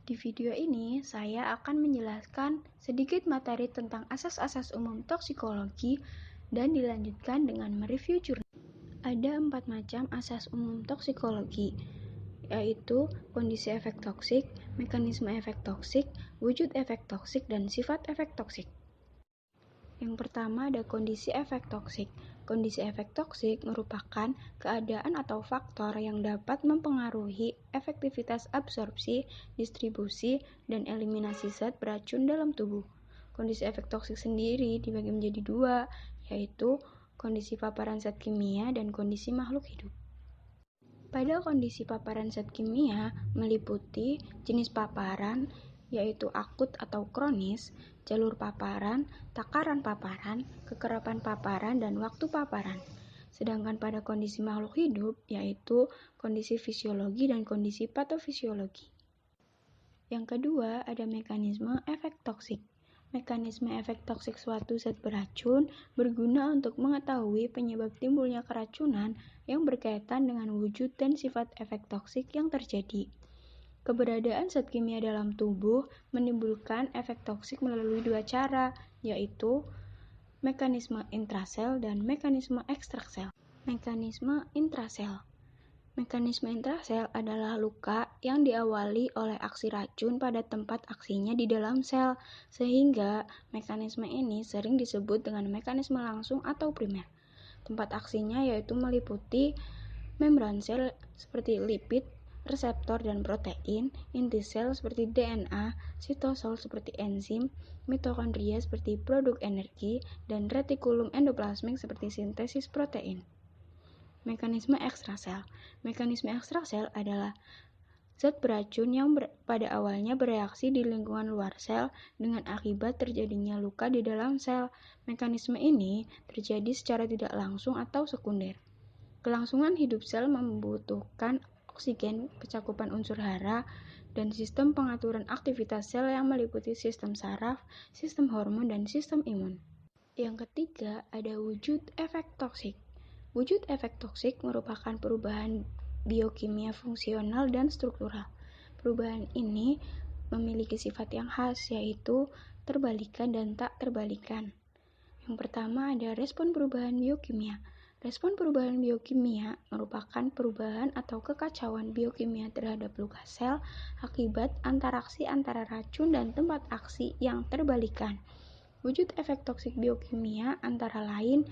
Di video ini, saya akan menjelaskan sedikit materi tentang asas-asas umum toksikologi dan dilanjutkan dengan mereview jurnal. Ada 4 macam asas umum toksikologi, yaitu kondisi efek toksik, mekanisme efek toksik, wujud efek toksik, dan sifat efek toksik. Yang pertama ada kondisi efek toksik. Kondisi efek toksik merupakan keadaan atau faktor yang dapat mempengaruhi efektivitas absorpsi, distribusi, dan eliminasi zat beracun dalam tubuh. Kondisi efek toksik sendiri dibagi menjadi 2, yaitu kondisi paparan zat kimia dan kondisi makhluk hidup. Pada kondisi paparan zat kimia meliputi jenis paparan, yaitu akut atau kronis, jalur paparan, takaran paparan, kekerapan paparan, dan waktu paparan. Sedangkan pada kondisi makhluk hidup, yaitu kondisi fisiologi dan kondisi patofisiologi. Yang kedua, ada mekanisme efek toksik. Mekanisme efek toksik suatu zat beracun berguna untuk mengetahui penyebab timbulnya keracunan yang berkaitan dengan wujud dan sifat efek toksik yang terjadi. Keberadaan zat kimia dalam tubuh menimbulkan efek toksik melalui 2 cara, yaitu mekanisme intrasel dan mekanisme ekstraksel. Mekanisme intrasel. Mekanisme intrasel adalah luka yang diawali oleh aksi racun pada tempat aksinya di dalam sel, sehingga mekanisme ini sering disebut dengan mekanisme langsung atau primer. Tempat aksinya yaitu meliputi membran sel seperti lipid, reseptor dan protein, inti sel seperti DNA, sitosol seperti enzim, mitokondria seperti produk energi, dan retikulum endoplasmik seperti sintesis protein. Mekanisme ekstrasel. Mekanisme ekstrasel adalah zat beracun yang pada awalnya bereaksi di lingkungan luar sel dengan akibat terjadinya luka di dalam sel. Mekanisme ini terjadi secara tidak langsung atau sekunder. Kelangsungan hidup sel membutuhkan oksigen, kecakupan unsur hara, dan sistem pengaturan aktivitas sel yang meliputi sistem saraf, sistem hormon, dan sistem imun. Yang ketiga, ada wujud efek toksik. Wujud efek toksik merupakan perubahan biokimia fungsional dan struktural. Perubahan ini memiliki sifat yang khas, yaitu terbalikan dan tak terbalikan. Yang pertama ada respon perubahan biokimia. Respon perubahan biokimia merupakan perubahan atau kekacauan biokimia terhadap luka sel akibat interaksi antara racun dan tempat aksi yang terbalikan. Wujud efek toksik biokimia antara lain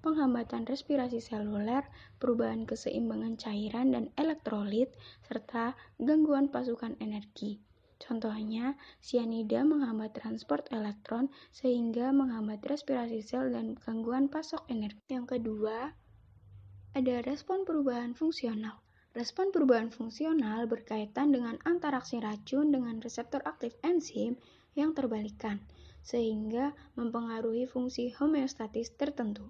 penghambatan respirasi seluler, perubahan keseimbangan cairan dan elektrolit, serta gangguan pasukan energi. Contohnya, sianida menghambat transport elektron sehingga menghambat respirasi sel dan gangguan pasok energi. Yang kedua, ada respon perubahan fungsional. Respon perubahan fungsional berkaitan dengan interaksi racun dengan reseptor aktif enzim yang terbalikan, sehingga mempengaruhi fungsi homeostatis tertentu.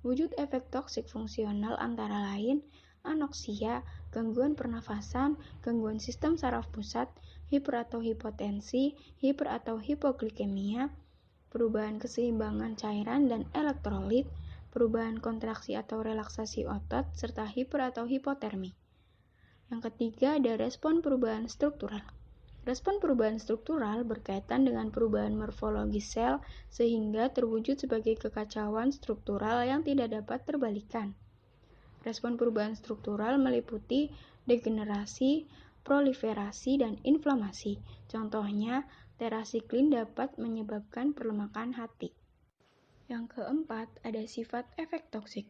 Wujud efek toksik fungsional antara lain anoksia, gangguan pernafasan, gangguan sistem saraf pusat, hiper atau hipotensi, hiper atau hipoglikemia, perubahan keseimbangan cairan dan elektrolit, perubahan kontraksi atau relaksasi otot, serta hiper atau hipotermi. Yang ketiga ada respon perubahan struktural. Respon perubahan struktural berkaitan dengan perubahan morfologi sel sehingga terwujud sebagai kekacauan struktural yang tidak dapat terbalikan. Respon perubahan struktural meliputi degenerasi, proliferasi, dan inflamasi. Contohnya, terasiklin dapat menyebabkan perlemakan hati. Yang keempat, ada sifat efek toksik.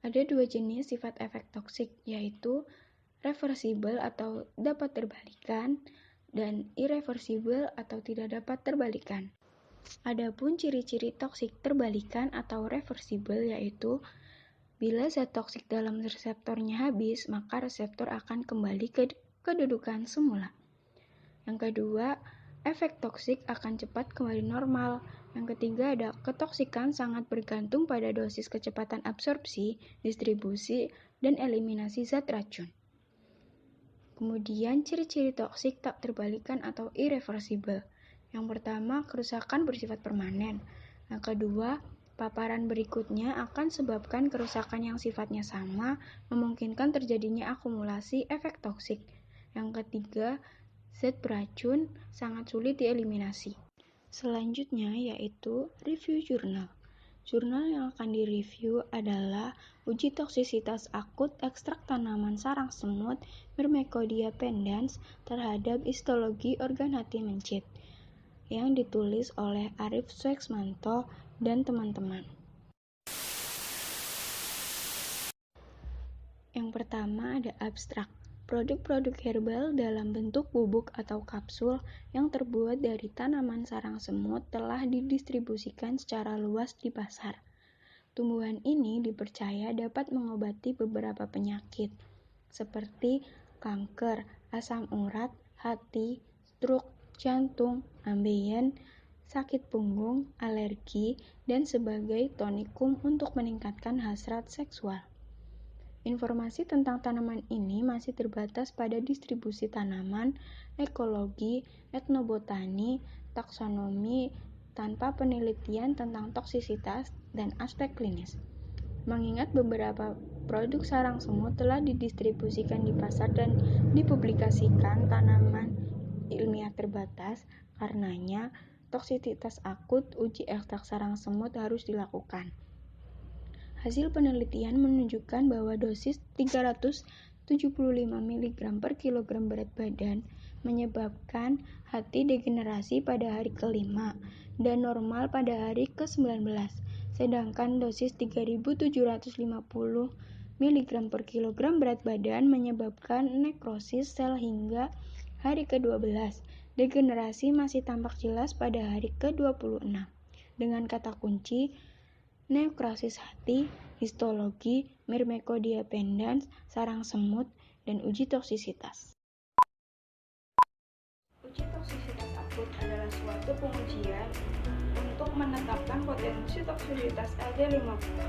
Ada 2 jenis sifat efek toksik, yaitu reversibel atau dapat terbalikan, dan irreversibel atau tidak dapat terbalikan. Adapun ciri-ciri toksik terbalikan atau reversibel yaitu bila zat toksik dalam reseptornya habis, maka reseptor akan kembali ke kedudukan semula. Yang kedua, efek toksik akan cepat kembali normal. Yang ketiga ada ketoksikan sangat bergantung pada dosis kecepatan absorpsi, distribusi, dan eliminasi zat racun. Kemudian ciri-ciri toksik tak terbalikan atau irreversibel. Yang pertama, kerusakan bersifat permanen. Yang kedua, paparan berikutnya akan sebabkan kerusakan yang sifatnya sama, memungkinkan terjadinya akumulasi efek toksik. Yang ketiga, zat beracun sangat sulit dieliminasi. Selanjutnya yaitu review jurnal. Jurnal yang akan direview adalah uji toksisitas akut ekstrak tanaman sarang semut Myrmecodia pendens terhadap histologi organ hati mencit yang ditulis oleh Arif Sueksmanto dan teman-teman. Yang pertama ada abstrak. Produk-produk herbal dalam bentuk bubuk atau kapsul yang terbuat dari tanaman sarang semut telah didistribusikan secara luas di pasar. Tumbuhan ini dipercaya dapat mengobati beberapa penyakit, seperti kanker, asam urat, hati, stroke, jantung, ambeien, sakit punggung, alergi, dan sebagai tonikum untuk meningkatkan hasrat seksual. Informasi tentang tanaman ini masih terbatas pada distribusi tanaman, ekologi, etnobotani, taksonomi, tanpa penelitian tentang toksisitas dan aspek klinis. Mengingat beberapa produk sarang semut telah didistribusikan di pasar dan dipublikasikan tanaman ilmiah terbatas, karenanya toksisitas akut uji ekstrak sarang semut harus dilakukan. Hasil penelitian menunjukkan bahwa dosis 375 mg per kilogram berat badan menyebabkan hati degenerasi pada hari ke-5 dan normal pada hari ke-19, sedangkan dosis 3750 mg per kilogram berat badan menyebabkan nekrosis sel hingga hari ke-12. Degenerasi masih tampak jelas pada hari ke-26. Dengan kata kunci nekrosis hati, histologi, Myrmecodia pendens, sarang semut, dan uji toksisitas. Uji toksisitas akut adalah suatu pengujian untuk menetapkan potensi toksisitas LD50,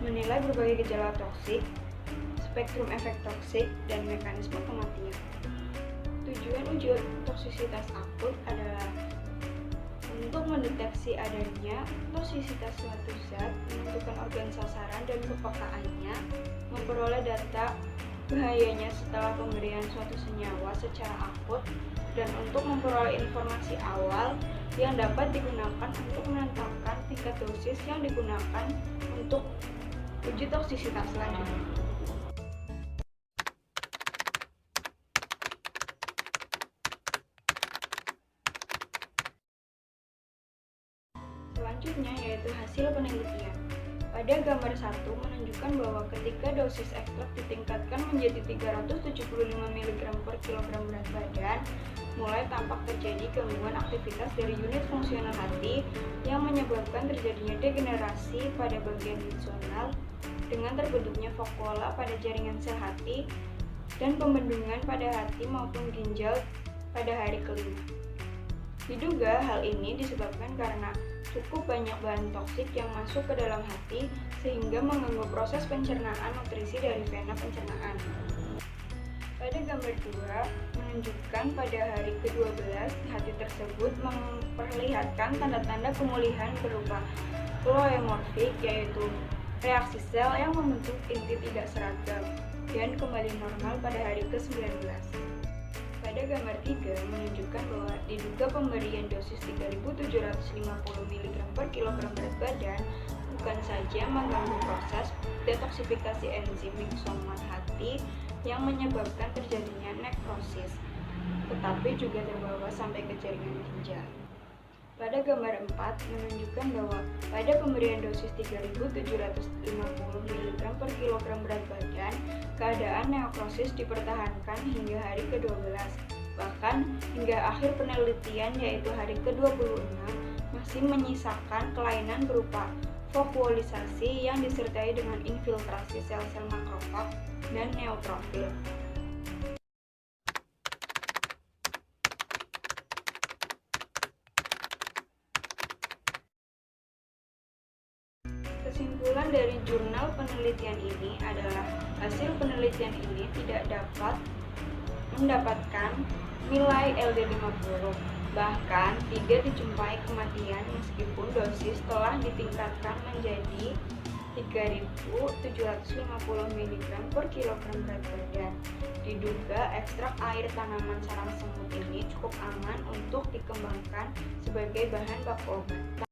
menilai berbagai gejala toksik, spektrum efek toksik, dan mekanisme kematian. Tujuan uji toksisitas akut adalah untuk mendeteksi adanya toksisitas suatu zat, menentukan organ sasaran dan kepekaannya, memperoleh data bahayanya setelah pemberian suatu senyawa secara akut, dan untuk memperoleh informasi awal yang dapat digunakan untuk menentukan tingkat dosis yang digunakan untuk uji toksisitas selanjutnya. Selanjutnya yaitu hasil penelitian. Pada gambar 1 menunjukkan bahwa ketika dosis ekstrak ditingkatkan menjadi 375 mg per kilogram berat badan, mulai tampak terjadi gangguan aktivitas dari unit fungsional hati yang menyebabkan terjadinya degenerasi pada bagian mid-zonal dengan terbentuknya vakuola pada jaringan sel hati dan pembendungan pada hati maupun ginjal pada hari ke-5. Diduga hal ini disebabkan karena cukup banyak bahan toksik yang masuk ke dalam hati sehingga mengganggu proses pencernaan nutrisi dari vena pencernaan. Pada gambar 2 menunjukkan pada hari ke-12 hati tersebut memperlihatkan tanda-tanda pemulihan berupa pleomorfik, yaitu reaksi sel yang membentuk inti tidak seragam, dan kembali normal pada hari ke-19. Pada gambar 3 menunjukkan bahwa diduga pemberian dosis 3750 mg per kilogram berat badan bukan saja mengganggu proses detoksifikasi enzim somat hati yang menyebabkan terjadinya nekrosis, tetapi juga terbawa sampai ke jaringan ginjal. Pada gambar 4 menunjukkan bahwa pada pemberian dosis 3750 mg per kilogram berat badan, keadaan nekrosis dipertahankan hingga hari ke-12. Bahkan hingga akhir penelitian yaitu hari ke-26 masih menyisakan kelainan berupa vakuolisasi yang disertai dengan infiltrasi sel-sel makrofag dan neutrofil. Kesimpulan dari jurnal penelitian ini adalah hasil penelitian ini tidak dapat mendapatkan nilai LD50, bahkan tidak dijumpai kematian meskipun dosis telah ditingkatkan menjadi 3.750 mg per kilogram berat badan. Diduga ekstrak air tanaman sarang semut ini cukup aman untuk dikembangkan sebagai bahan baku obat.